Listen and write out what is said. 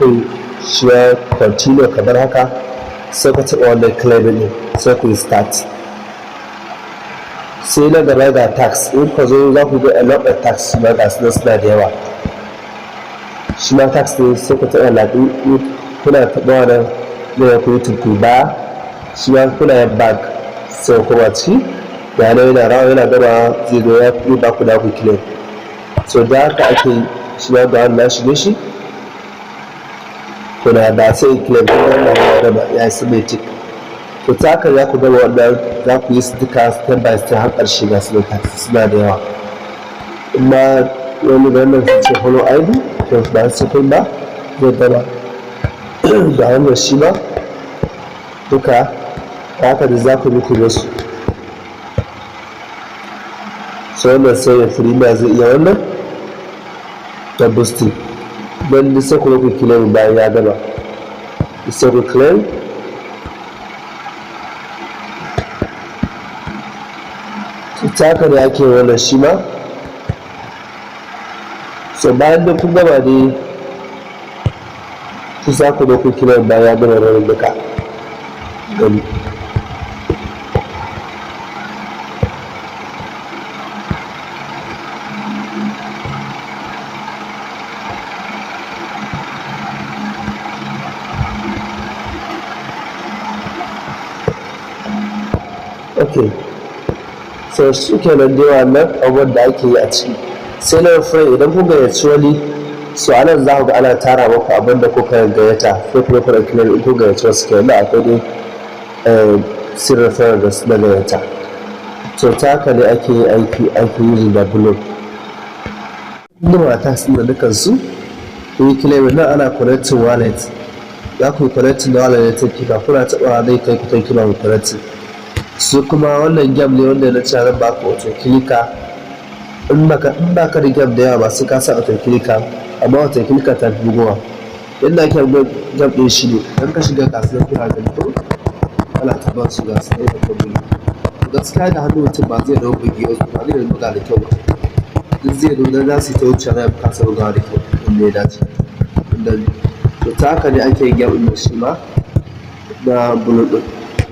ku shi ya continue kamar haka, sai ku taɓa wannan claim ɗin sai ku yi start. Sai na gaba ga tax, in ka zo za ku ga a lot of tax shi ma ga su suna da yawa. Shi ma tax ne sai ku taɓa laɗin kuna taɓa wannan zai ku yi tuku baya, shi ma kuna yin back sai kuma ciki ga nan yana rawa yana gama zai zo ya fi ba ku da ku claim. So da haka ake shi ma ga wannan shige shi kuna da sai claim ko wannan ya gama ya yi submitting. To ta haka za ku gama wannan za ku yi su duka step by step har ƙarshe ga su da suna da yawa. Amma wani da wannan ce follow ID to ba su kun ba zai gama da wannan shi ma duka haka da za ku muku da su. So wannan sai ya firima zai iya wannan da boosting don sai ku muku claim bayan ya gama sai ku claim. Ta haka da ake wannan shi ma. So bayan da kun gama ne su za ku da ku claim bayan ya gama wannan duka. Okay, so shi kenan dai wannan abubuwan da ake yi a ciki. Sai na friend idan kun gayyaci wani, so a nan za ku ga ana tara muku abin da kuka gayyata sai kuma ku ɗauki nan in kun gayyaci wasu kenan da akwai dai sirrin friend da su na gayyata. So ta haka ne ake yi aiki using da Blum. Inda mata suna dukansu ku yi claim nan ana connecting wallet, za ku yi connecting da wallet ta kika kuna taɓa zai kai ku ta kila ku connecting. Su kuma wannan game ne wanda na ce zan baka auto clicker. In baka da game da yawa ba sai ka sa auto clicker, amma auto clicker ta fi bugowa. Yadda ake game ɗin shi ne idan ka shiga kasuwar kira da mutum ana taɓa su ga su ɗaya da kwallo. Gaskiya da hannu mutum ba zai dawo bugi wasu ba zai buga da kyau ba. Duk zai nuna za su yi ta wuce na kasa bugawa da kyau inda ya dace. To ta haka ne ake yin game ɗin shi ma na Blum ɗin.